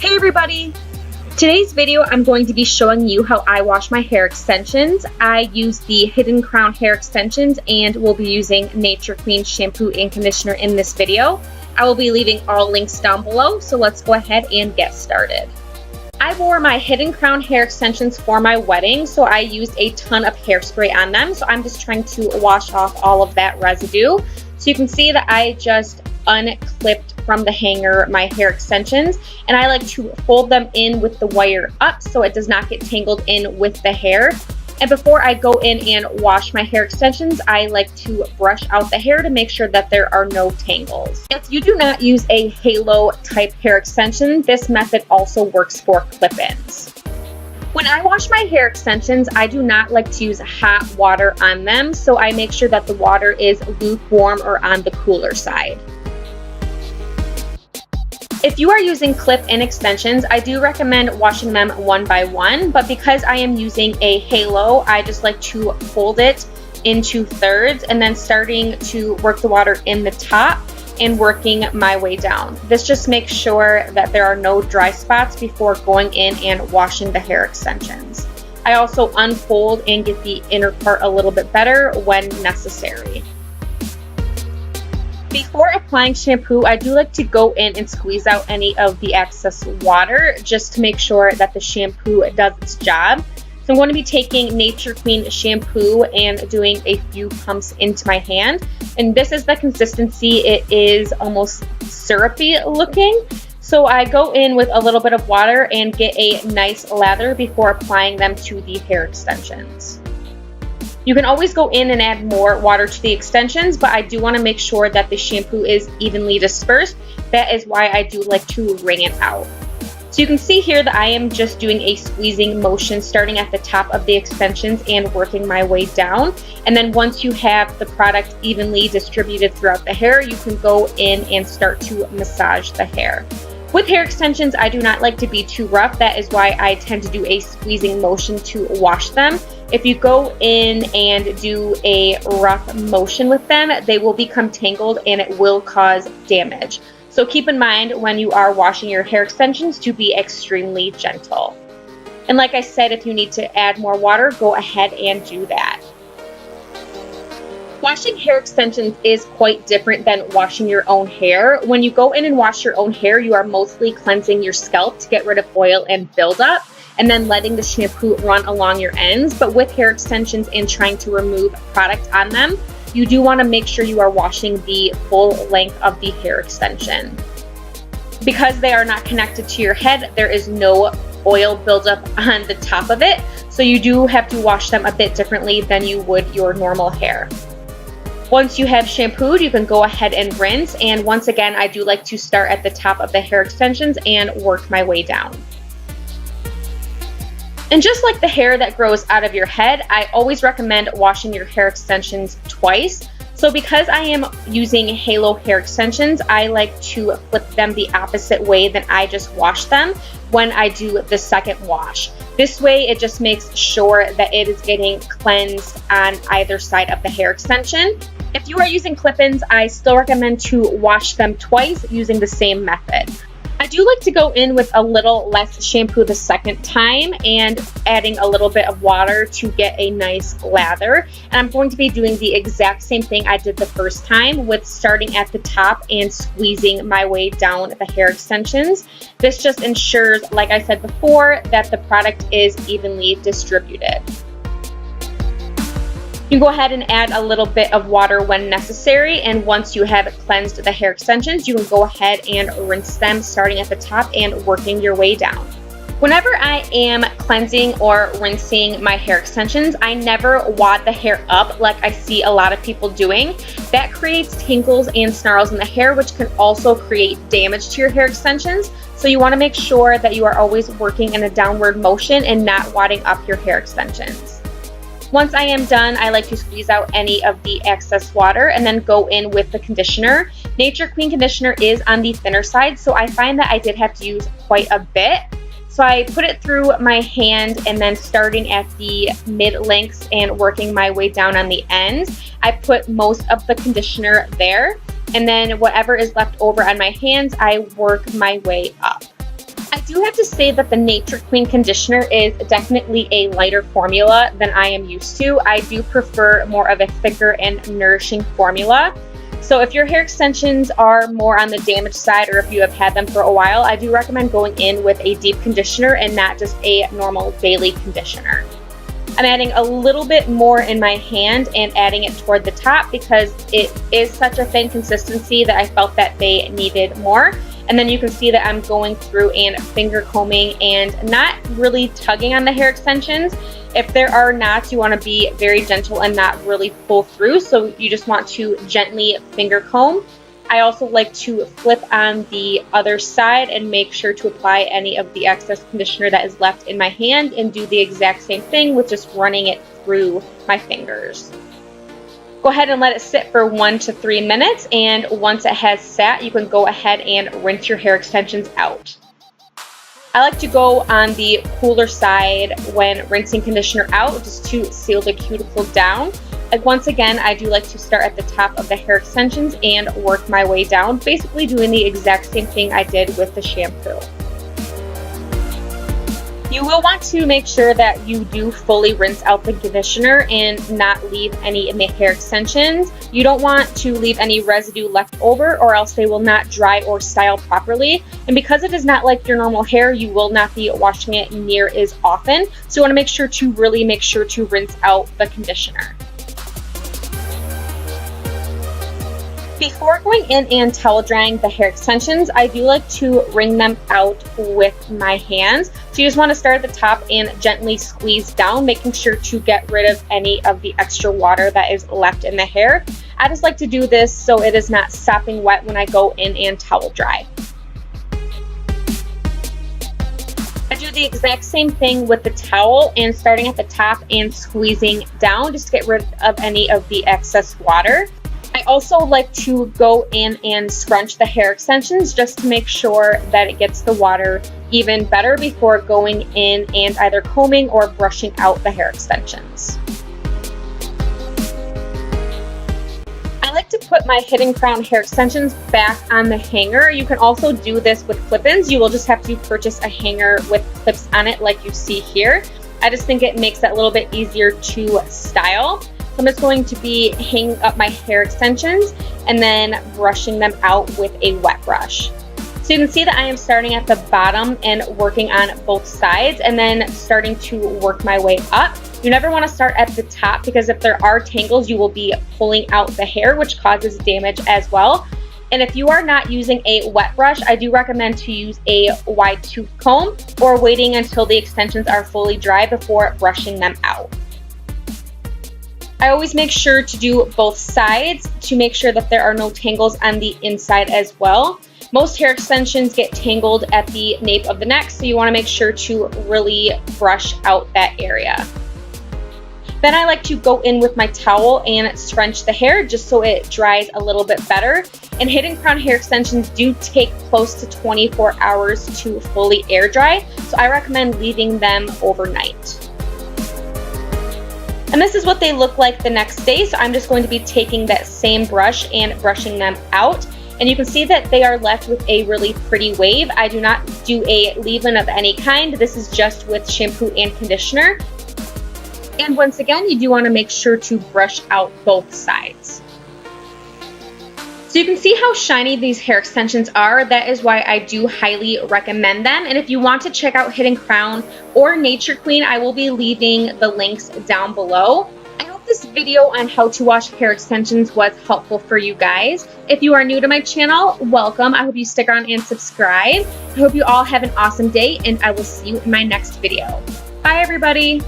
Hey everybody! Today's video I'm going to be showing you how I wash my hair extensions. I use the Hidden Crown hair extensions and will be using Nature Queen shampoo and conditioner in this video. I will be leaving all links down below, so let's go ahead and get started. I wore my Hidden Crown hair extensions for my wedding, so I used a ton of hairspray on them. So I'm just trying to wash off all of that residue. So you can see that I just unclipped from the hanger my hair extensions, and I like to fold them in with the wire up so it does not get tangled in with the hair. And before I go in and wash my hair extensions, I like to brush out the hair to make sure that there are no tangles. If you do not use a halo type hair extension, this method also works for clip-ins. When I wash my hair extensions, I do not like to use hot water on them, so I make sure that the water is lukewarm or on the cooler side. If you are using clip-in extensions, I do recommend washing them one by one, but because I am using a halo, I just like to fold it into thirds and then starting to work the water in the top and working my way down. This just makes sure that there are no dry spots before going in and washing the hair extensions. I also unfold and get the inner part a little bit better when necessary. Before applying shampoo, I do like to go in and squeeze out any of the excess water just to make sure that the shampoo does its job. So I'm going to be taking Nature Queen shampoo and doing a few pumps into my hand. And this is the consistency. It is almost syrupy looking. So I go in with a little bit of water and get a nice lather before applying them to the hair extensions. You can always go in and add more water to the extensions, but I do want to make sure that the shampoo is evenly dispersed. That is why I do like to wring it out. So you can see here that I am just doing a squeezing motion starting at the top of the extensions and working my way down. And then once you have the product evenly distributed throughout the hair, you can go in and start to massage the hair. With hair extensions, I do not like to be too rough. That is why I tend to do a squeezing motion to wash them. If you go in and do a rough motion with them, they will become tangled and it will cause damage. So keep in mind when you are washing your hair extensions to be extremely gentle. And like I said, if you need to add more water, go ahead and do that. Washing hair extensions is quite different than washing your own hair. When you go in and wash your own hair, you are mostly cleansing your scalp to get rid of oil and buildup, and then letting the shampoo run along your ends. But with hair extensions and trying to remove product on them, you do want to make sure you are washing the full length of the hair extension. Because they are not connected to your head, there is no oil buildup on the top of it, so you do have to wash them a bit differently than you would your normal hair. Once you have shampooed, you can go ahead and rinse, and once again, I do like to start at the top of the hair extensions and work my way down. And just like the hair that grows out of your head, I always recommend washing your hair extensions twice. So because I am using halo hair extensions, I like to flip them the opposite way than I just washed them when I do the second wash. This way, it just makes sure that it is getting cleansed on either side of the hair extension. If you are using clip-ins, I still recommend to wash them twice using the same method. I do like to go in with a little less shampoo the second time and adding a little bit of water to get a nice lather. And I'm going to be doing the exact same thing I did the first time with starting at the top and squeezing my way down the hair extensions. This just ensures, like I said before, that the product is evenly distributed. You can go ahead and add a little bit of water when necessary, and once you have cleansed the hair extensions, you can go ahead and rinse them starting at the top and working your way down. Whenever I am cleansing or rinsing my hair extensions, I never wad the hair up like I see a lot of people doing. That creates tangles and snarls in the hair, which can also create damage to your hair extensions. So you want to make sure that you are always working in a downward motion and not wadding up your hair extensions. Once I am done, I like to squeeze out any of the excess water and then go in with the conditioner. Nature Queen conditioner is on the thinner side, so I find that I did have to use quite a bit. So I put it through my hand and then starting at the mid-lengths and working my way down on the ends, I put most of the conditioner there. And then whatever is left over on my hands, I work my way up. I do have to say that the Nature Queen conditioner is definitely a lighter formula than I am used to. I do prefer more of a thicker and nourishing formula. So if your hair extensions are more on the damaged side, or if you have had them for a while, I do recommend going in with a deep conditioner and not just a normal daily conditioner. I'm adding a little bit more in my hand and adding it toward the top because it is such a thin consistency that I felt that they needed more. And then you can see that I'm going through and finger combing and not really tugging on the hair extensions. If there are knots, you want to be very gentle and not really pull through. So you just want to gently finger comb. I also like to flip on the other side and make sure to apply any of the excess conditioner that is left in my hand and do the exact same thing with just running it through my fingers. Go ahead and let it sit for 1 to 3 minutes, and once it has sat, you can go ahead and rinse your hair extensions out. I like to go on the cooler side when rinsing conditioner out just to seal the cuticle down. And once again, I do like to start at the top of the hair extensions and work my way down, basically doing the exact same thing I did with the shampoo. You will want to make sure that you do fully rinse out the conditioner and not leave any in the hair extensions. You don't want to leave any residue left over, or else they will not dry or style properly. And because it is not like your normal hair, you will not be washing it near as often. So you want to make sure to rinse out the conditioner. Before going in and towel drying the hair extensions, I do like to wring them out with my hands. So you just want to start at the top and gently squeeze down, making sure to get rid of any of the extra water that is left in the hair. I just like to do this so it is not sopping wet when I go in and towel dry. I do the exact same thing with the towel, and starting at the top and squeezing down just to get rid of any of the excess water. I also like to go in and scrunch the hair extensions just to make sure that it gets the water even better before going in and either combing or brushing out the hair extensions. I like to put my hidden crown hair extensions back on the hanger. You can also do this with clip-ins. You will just have to purchase a hanger with clips on it like you see here. I just think it makes it a little bit easier to style. So I'm just going to be hanging up my hair extensions and then brushing them out with a wet brush. So you can see that I am starting at the bottom and working on both sides and then starting to work my way up. You never want to start at the top because if there are tangles, you will be pulling out the hair, which causes damage as well. And if you are not using a wet brush, I do recommend to use a wide tooth comb or waiting until the extensions are fully dry before brushing them out. I always make sure to do both sides to make sure that there are no tangles on the inside as well. Most hair extensions get tangled at the nape of the neck, so you want to make sure to really brush out that area. Then I like to go in with my towel and scrunch the hair just so it dries a little bit better. And hidden crown hair extensions do take close to 24 hours to fully air dry, so I recommend leaving them overnight. And this is what they look like the next day. So I'm just going to be taking that same brush and brushing them out. And you can see that they are left with a really pretty wave. I do not do a leave-in of any kind. This is just with shampoo and conditioner. And once again, you do want to make sure to brush out both sides. So you can see how shiny these hair extensions are. That is why I do highly recommend them. And if you want to check out Hidden Crown or Nature Queen, I will be leaving the links down below. I hope this video on how to wash hair extensions was helpful for you guys. If you are new to my channel, welcome. I hope you stick around and subscribe. I hope you all have an awesome day, and I will see you in my next video. Bye, everybody.